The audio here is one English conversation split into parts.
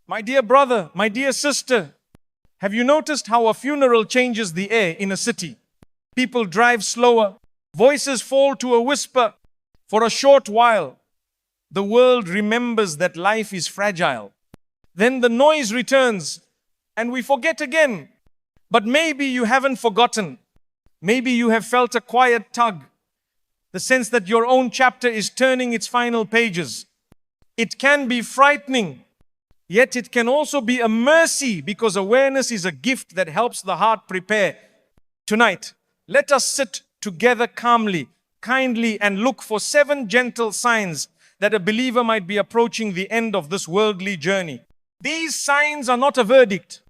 My dear brother, my dear sister, have you noticed how a funeral changes the air in a city? People drive slower, voices fall to a whisper. For a short while, the world remembers that life is fragile. Then the noise returns and we forget again. But maybe you haven't forgotten. Maybe you have felt a quiet tug, the sense that your own chapter is turning its final pages. It can be frightening, yet it can also be a mercy, because awareness is a gift that helps the heart prepare. Tonight, let us sit together calmly, kindly, and look for 7 gentle signs that a believer might be approaching the end of this worldly journey. These signs are not a verdict.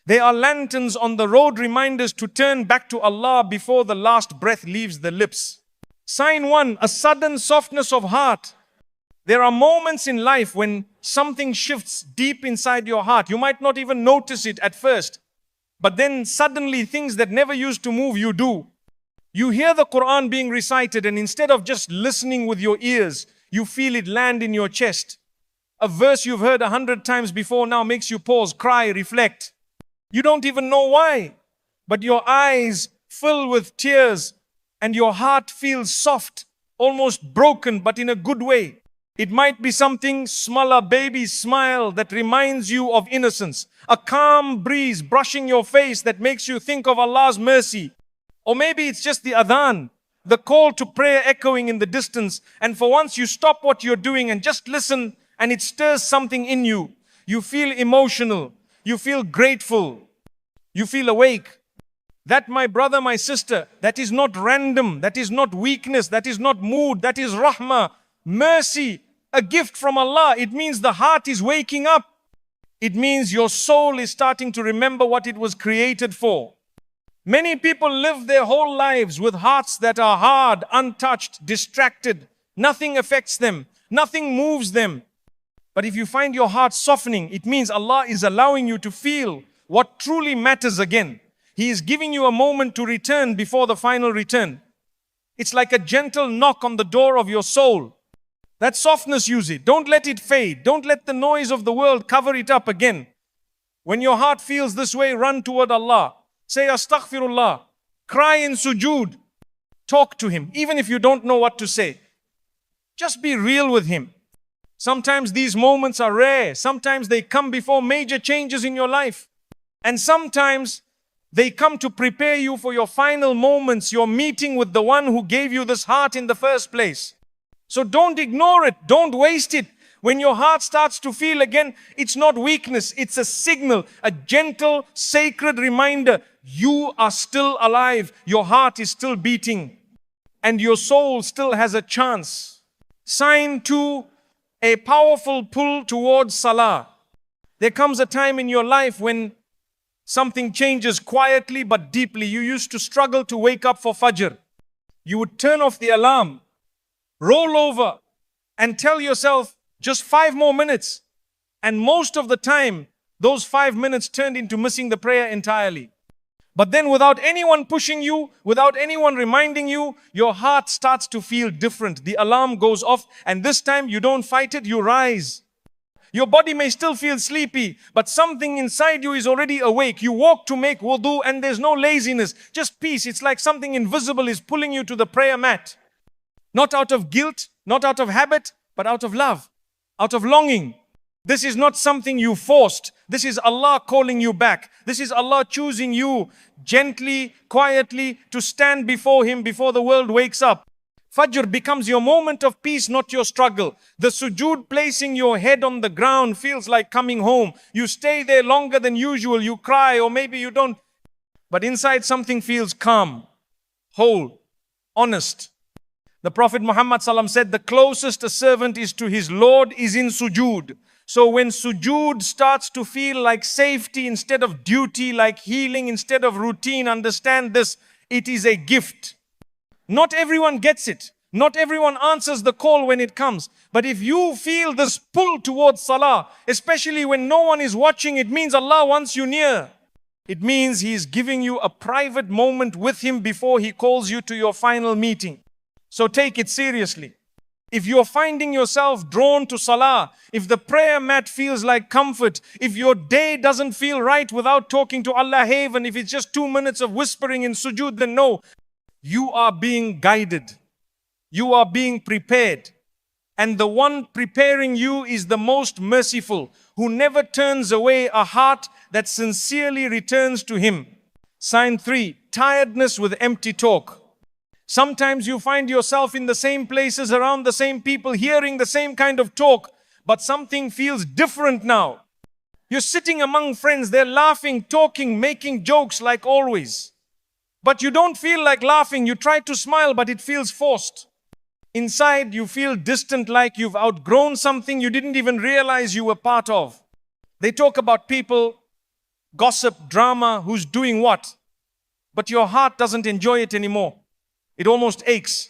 They are lanterns on the road, reminders to turn back to Allah before the last breath leaves the lips. Sign 1, a sudden softness of heart. There are moments in life when something shifts deep inside your heart. You might not even notice it at first, but then suddenly things that never used to move you do. You hear the Quran being recited, and instead of just listening with your ears, you feel it land in your chest. A verse you've heard 100 times before now makes you pause, cry, reflect. You don't even know why, but your eyes fill with tears and your heart feels soft, almost broken, but in a good way. It might be something small, a baby's smile that reminds you of innocence, a calm breeze brushing your face that makes you think of Allah's mercy. Or maybe it's just the adhan, the call to prayer echoing in the distance, and for once you stop what you're doing and just listen, and it stirs something in you. You feel emotional. You feel grateful. You feel awake. That, my brother, my sister, that is not random. That is not weakness. That is not mood. That is rahmah, mercy, a gift from Allah. It means the heart is waking up. It means your soul is starting to remember what it was created for. Many people live their whole lives with hearts that are hard, untouched, distracted. Nothing affects them. Nothing moves them. But if you find your heart softening, it means Allah is allowing you to feel what truly matters again. He is giving you a moment to return before the final return. It's like a gentle knock on the door of your soul. That softness, use it. Don't let it fade. Don't let the noise of the world cover it up again. When your heart feels this way, run toward Allah. Say astaghfirullah. Cry in sujood. Talk to Him, even if you don't know what to say. Just be real with Him. Sometimes these moments are rare. Sometimes they come before major changes in your life. And sometimes they come to prepare you for your final moments, your meeting with the one who gave you this heart in the first place. So don't ignore it. Don't waste it. When your heart starts to feel again, it's not weakness. It's a signal, a gentle, sacred reminder. You are still alive. Your heart is still beating. And your soul still has a chance. Sign 2, a powerful pull towards salah. There comes a time in your life when something changes quietly but deeply. You used to struggle to wake up for Fajr. You would turn off the alarm, roll over, and tell yourself, just 5 more minutes. And most of the time, those 5 minutes turned into missing the prayer entirely. But then without anyone pushing you, without anyone reminding you, your heart starts to feel different. The alarm goes off, and this time you don't fight it, you rise. Your body may still feel sleepy, but something inside you is already awake. You walk to make wudu, and there's no laziness, just peace. It's like something invisible is pulling you to the prayer mat. Not out of guilt, not out of habit, but out of love, out of longing. This is not something you forced. This is Allah calling you back. This is Allah choosing you gently, quietly to stand before Him before the world wakes up. Fajr becomes your moment of peace, not your struggle. The sujood, placing your head on the ground, feels like coming home. You stay there longer than usual. You cry, or maybe you don't. But inside something feels calm, whole, honest. The Prophet Muhammad ﷺ said, the closest a servant is to his Lord is in sujood. So when sujood starts to feel like safety instead of duty, like healing instead of routine, understand this, it is a gift. Not everyone gets it. Not everyone answers the call when it comes. But if you feel this pull towards salah, especially when no one is watching, it means Allah wants you near. It means He is giving you a private moment with Him before He calls you to your final meeting. So take it seriously. If you're finding yourself drawn to salah, if the prayer mat feels like comfort, if your day doesn't feel right without talking to Allah Haven, if it's just 2 minutes of whispering in sujood, then no, you are being guided. You are being prepared. And the one preparing you is the most merciful, who never turns away a heart that sincerely returns to Him. Sign 3, tiredness with empty talk. Sometimes you find yourself in the same places, around the same people, hearing the same kind of talk, but something feels different now. You're sitting among friends, they're laughing, talking, making jokes like always. But you don't feel like laughing, you try to smile, but it feels forced. Inside, you feel distant, like you've outgrown something you didn't even realize you were part of. They talk about people, gossip, drama, who's doing what, but your heart doesn't enjoy it anymore. It almost aches.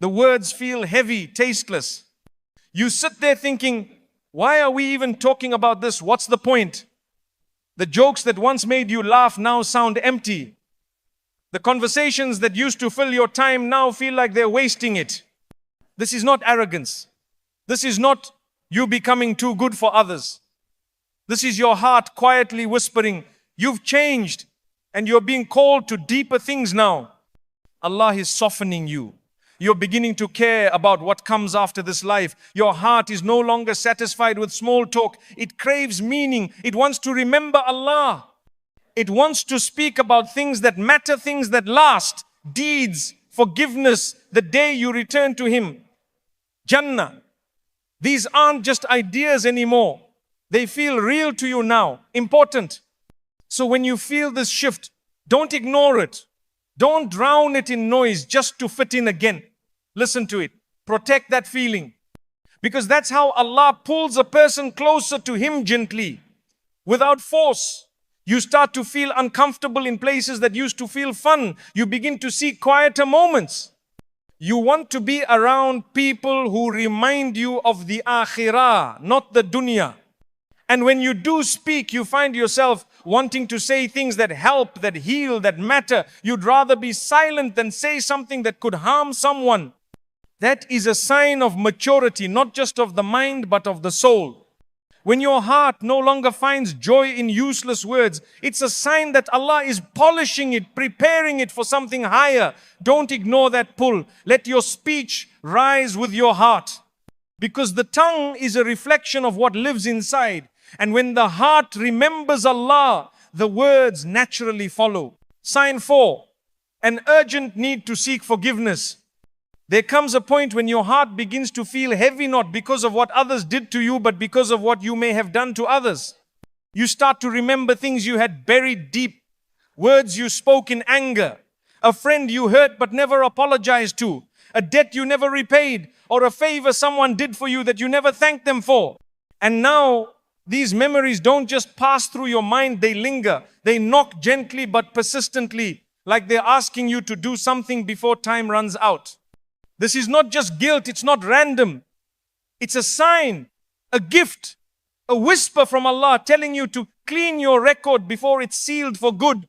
The words feel heavy, tasteless. You sit there thinking, why are we even talking about this? What's the point? The jokes that once made you laugh now sound empty. The conversations that used to fill your time now feel like they're wasting it. This is not arrogance. This is not you becoming too good for others. This is your heart quietly whispering, you've changed and you're being called to deeper things now. Allah is softening you. You're beginning to care about what comes after this life. Your heart is no longer satisfied with small talk. It craves meaning. It wants to remember Allah. It wants to speak about things that matter, things that last, deeds, forgiveness, the day you return to Him. Jannah. These aren't just ideas anymore. They feel real to you now, important. So when you feel this shift, don't ignore it. Don't drown it in noise just to fit in again. Listen to it. Protect that feeling. Because that's how Allah pulls a person closer to Him gently, without force. You start to feel uncomfortable in places that used to feel fun. You begin to seek quieter moments. You want to be around people who remind you of the akhirah, not the dunya. And when you do speak, you find yourself wanting to say things that help, that heal, that matter. You'd rather be silent than say something that could harm someone. That is a sign of maturity, not just of the mind, but of the soul. When your heart no longer finds joy in useless words, it's a sign that Allah is polishing it, preparing it for something higher. Don't ignore that pull. Let your speech rise with your heart. Because the tongue is a reflection of what lives inside. And when the heart remembers Allah, the words naturally follow. Sign 4, an urgent need to seek forgiveness. There comes a point when your heart begins to feel heavy, not because of what others did to you, but because of what you may have done to others. You start to remember things you had buried deep, words you spoke in anger, a friend you hurt but never apologized to, a debt you never repaid, or a favor someone did for you that you never thanked them for. And now, these memories don't just pass through your mind, they linger. They knock gently but persistently, like they're asking you to do something before time runs out. This is not just guilt, it's not random. It's a sign, a gift, a whisper from Allah telling you to clean your record before it's sealed for good.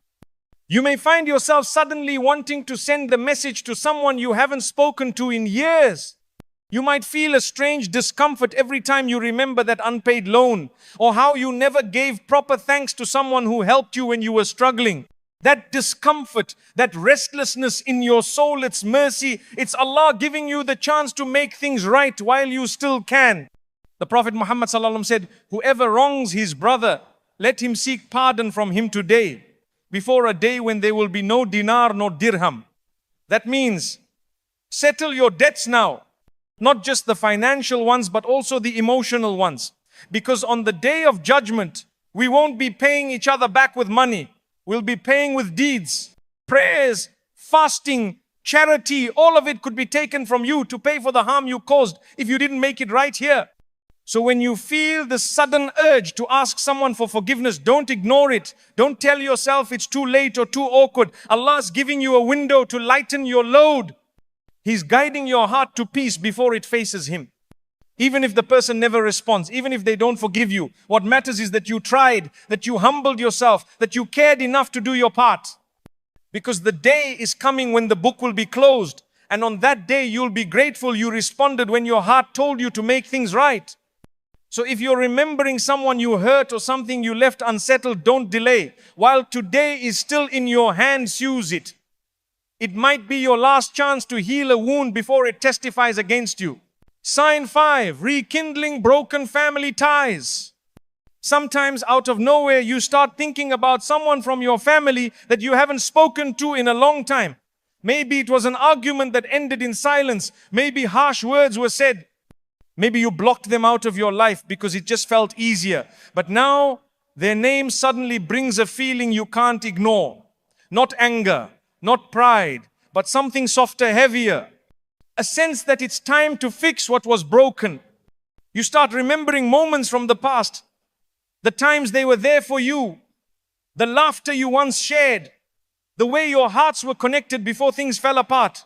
You may find yourself suddenly wanting to send the message to someone you haven't spoken to in years. You might feel a strange discomfort every time you remember that unpaid loan, or how you never gave proper thanks to someone who helped you when you were struggling. That discomfort, that restlessness in your soul, it's mercy. It's Allah giving you the chance to make things right while you still can. The Prophet Muhammad ﷺ said, whoever wrongs his brother, let him seek pardon from him today, before a day when there will be no dinar, no dirham. That means, settle your debts now. Not just the financial ones, but also the emotional ones. Because on the day of judgment, we won't be paying each other back with money. We'll be paying with deeds, prayers, fasting, charity. All of it could be taken from you to pay for the harm you caused if you didn't make it right here. So when you feel the sudden urge to ask someone for forgiveness, don't ignore it. Don't tell yourself it's too late or too awkward. Allah's giving you a window to lighten your load. He's guiding your heart to peace before it faces Him. Even if the person never responds, even if they don't forgive you, what matters is that you tried, that you humbled yourself, that you cared enough to do your part. Because the day is coming when the book will be closed And on that day, you'll be grateful you responded when your heart told you to make things right. So if you're remembering someone you hurt or something you left unsettled, don't delay. While today is still in your hands, use it. It might be your last chance to heal a wound before it testifies against you. Sign 5, rekindling broken family ties. Sometimes out of nowhere, you start thinking about someone from your family that you haven't spoken to in a long time. Maybe it was an argument that ended in silence. Maybe harsh words were said. Maybe you blocked them out of your life because it just felt easier. But now, their name suddenly brings a feeling you can't ignore. Not anger, not pride, but something softer, heavier. A sense that it's time to fix what was broken. You start remembering moments from the past. The times they were there for you. The laughter you once shared. The way your hearts were connected before things fell apart.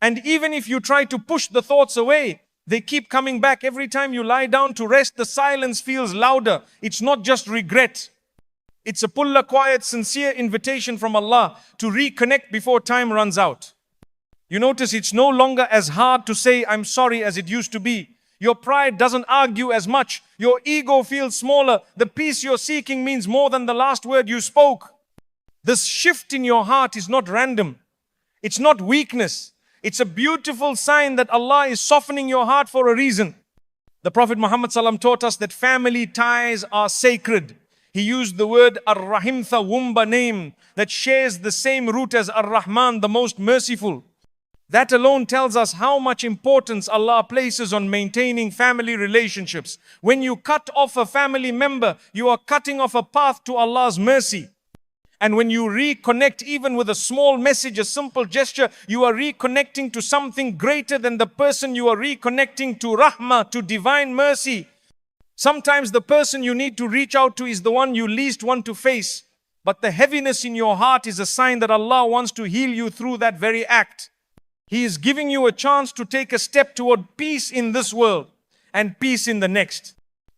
And even if you try to push the thoughts away, they keep coming back. Every time you lie down to rest, the silence feels louder. It's not just regret. It's a quiet, sincere invitation from Allah to reconnect before time runs out. You notice it's no longer as hard to say I'm sorry as it used to be. Your pride doesn't argue as much. Your ego feels smaller. The peace you're seeking means more than the last word you spoke. This shift in your heart is not random. It's not weakness. It's a beautiful sign that Allah is softening your heart for a reason. The Prophet Muhammad ﷺ taught us that family ties are sacred. He used the word Ar-Rahim, the Wumba name that shares the same root as Ar-Rahman, the most merciful. That alone tells us how much importance Allah places on maintaining family relationships. When you cut off a family member, you are cutting off a path to Allah's mercy. And when you reconnect, even with a small message, a simple gesture, you are reconnecting to something greater than the person. You are reconnecting to Rahmah, to divine mercy. Sometimes the person you need to reach out to is the one you least want to face. But the heaviness in your heart is a sign that Allah wants to heal you through that very act. He is giving you a chance to take a step toward peace in this world and peace in the next.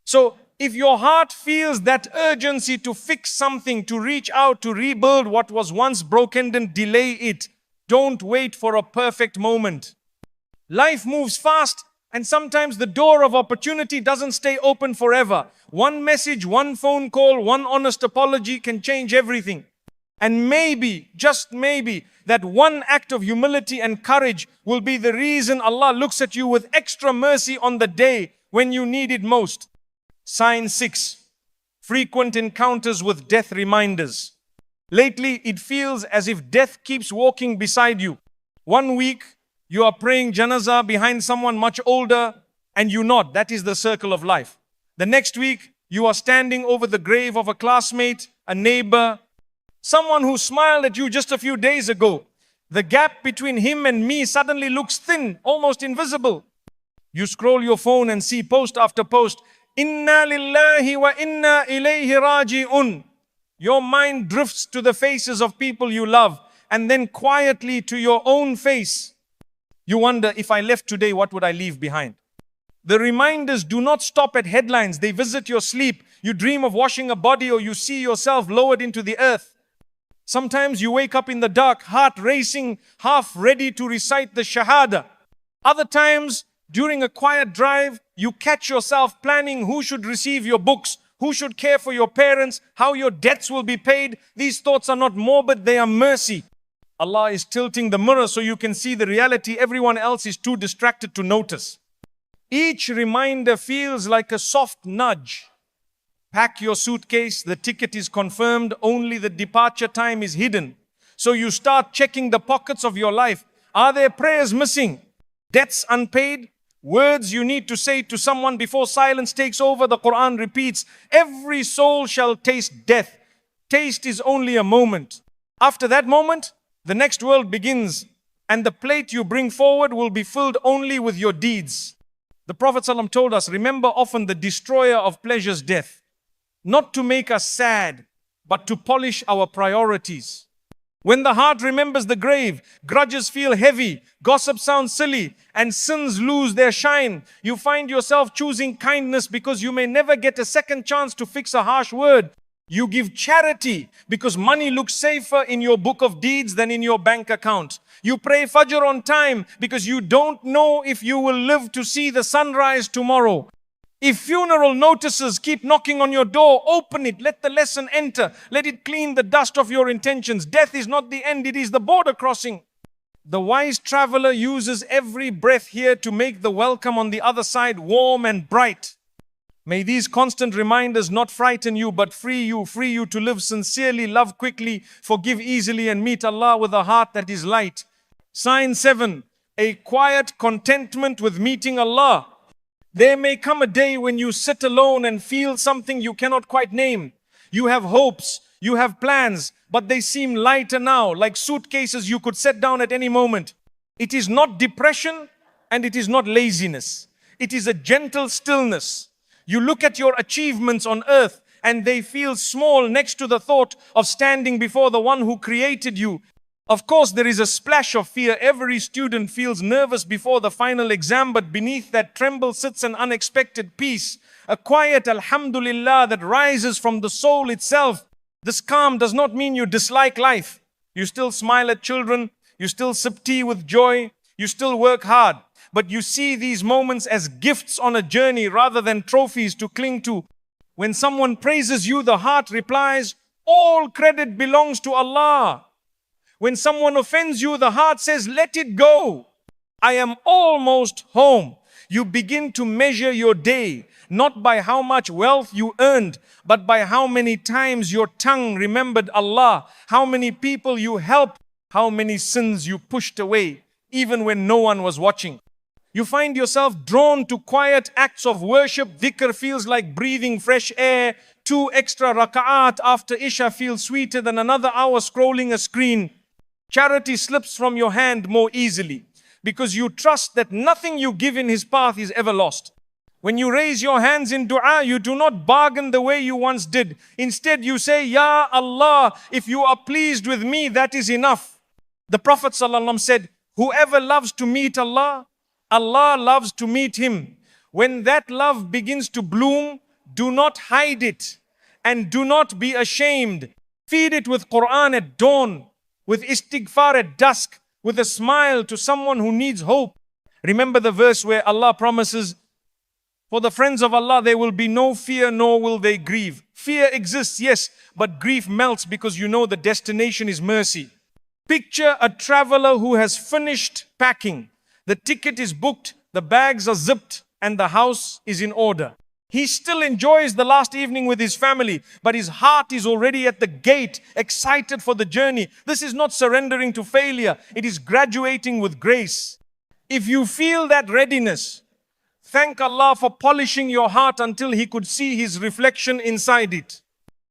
So, if your heart feels that urgency to fix something, to reach out, to rebuild what was once broken, then delay it. Don't wait for a perfect moment. Life moves fast, and sometimes the door of opportunity doesn't stay open forever. One message, one phone call, one honest apology can change everything. And maybe, just maybe, that one act of humility and courage will be the reason Allah looks at you with extra mercy on the day when you need it most. Sign 6. Frequent encounters with death reminders. Lately, it feels as if death keeps walking beside you. One week, you are praying janazah behind someone much older and you nod. That is the circle of life. The next week, you are standing over the grave of a classmate, a neighbor, someone who smiled at you just a few days ago. The gap between him and me suddenly looks thin, almost invisible. You scroll your phone and see post after post. Inna lillahi wa inna ilayhi raji'un. Your mind drifts to the faces of people you love and then quietly to your own face. You wonder, if I left today, what would I leave behind? The reminders do not stop at headlines. They visit your sleep. You dream of washing a body or you see yourself lowered into the earth. Sometimes you wake up in the dark, heart racing, half ready to recite the Shahada. Other times, during a quiet drive, you catch yourself planning who should receive your books, who should care for your parents, how your debts will be paid. These thoughts are not morbid, they are mercy. Allah is tilting the mirror so you can see the reality everyone else is too distracted to notice. Each reminder feels like a soft nudge. Pack your suitcase, the ticket is confirmed, only the departure time is hidden. So you start checking the pockets of your life. Are there prayers missing? Debts unpaid? Words you need to say to someone before silence takes over? The Quran repeats, every soul shall taste death. Taste is only a moment. After that moment, the next world begins, and the plate you bring forward will be filled only with your deeds. The Prophet ﷺ told us, remember often the destroyer of pleasure's death. Not to make us sad, but to polish our priorities. When the heart remembers the grave, grudges feel heavy, gossip sounds silly, and sins lose their shine. You find yourself choosing kindness because you may never get a second chance to fix a harsh word. You give charity because money looks safer in your book of deeds than in your bank account. You pray Fajr on time because you don't know if you will live to see the sunrise tomorrow. If funeral notices keep knocking on your door, open it, let the lesson enter, let it clean the dust of your intentions. Death is not the end, it is the border crossing. The wise traveler uses every breath here to make the welcome on the other side warm and bright. May these constant reminders not frighten you, but free you to live sincerely, love quickly, forgive easily, and meet Allah with a heart that is light. Sign 7, a quiet contentment with meeting Allah. There may come a day when you sit alone and feel something you cannot quite name. You have hopes, you have plans, but they seem lighter now, like suitcases you could set down at any moment. It is not depression and it is not laziness. It is a gentle stillness. You look at your achievements on earth and they feel small next to the thought of standing before the one who created you. Of course, there is a splash of fear. Every student feels nervous before the final exam, but beneath that tremble sits an unexpected peace, a quiet alhamdulillah that rises from the soul itself. This calm does not mean you dislike life. You still smile at children, you still sip tea with joy, you still work hard. But you see these moments as gifts on a journey rather than trophies to cling to. When someone praises you, the heart replies, all credit belongs to Allah. When someone offends you, the heart says, let it go. I am almost home. You begin to measure your day, not by how much wealth you earned, but by how many times your tongue remembered Allah, how many people you helped, how many sins you pushed away, even when no one was watching. You find yourself drawn to quiet acts of worship. Dhikr feels like breathing fresh air. 2 extra raka'at after Isha feels sweeter than another hour scrolling a screen. Charity slips from your hand more easily because you trust that nothing you give in His path is ever lost. When you raise your hands in dua, you do not bargain the way you once did. Instead, you say, Ya Allah, if you are pleased with me, that is enough. The Prophet ﷺ said, whoever loves to meet Allah, Allah loves to meet him. When that love begins to bloom, do not hide it and do not be ashamed. Feed it with Quran at dawn, with istighfar at dusk, with a smile to someone who needs hope. Remember the verse where Allah promises, for the friends of Allah there will be no fear nor will they grieve. Fear exists, yes, but grief melts because you know the destination is mercy. Picture a traveler who has finished packing. The ticket is booked, the bags are zipped, and the house is in order. He still enjoys the last evening with his family, but his heart is already at the gate, excited for the journey. This is not surrendering to failure, it is graduating with grace. If you feel that readiness, thank Allah for polishing your heart until He could see His reflection inside it.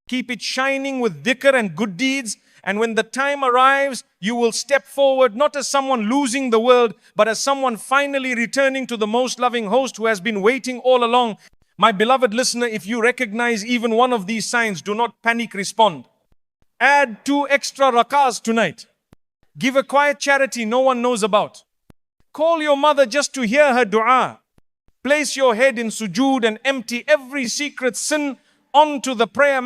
Keep it shining with dhikr and good deeds, and when the time arrives, you will step forward not as someone losing the world, but as someone finally returning to the most loving host who has been waiting all along. My beloved listener, if you recognize even one of these signs, do not panic, respond. Add 2 extra rakahs tonight. Give a quiet charity no one knows about. Call your mother just to hear her dua. Place your head in sujood and empty every secret sin onto the prayer mat.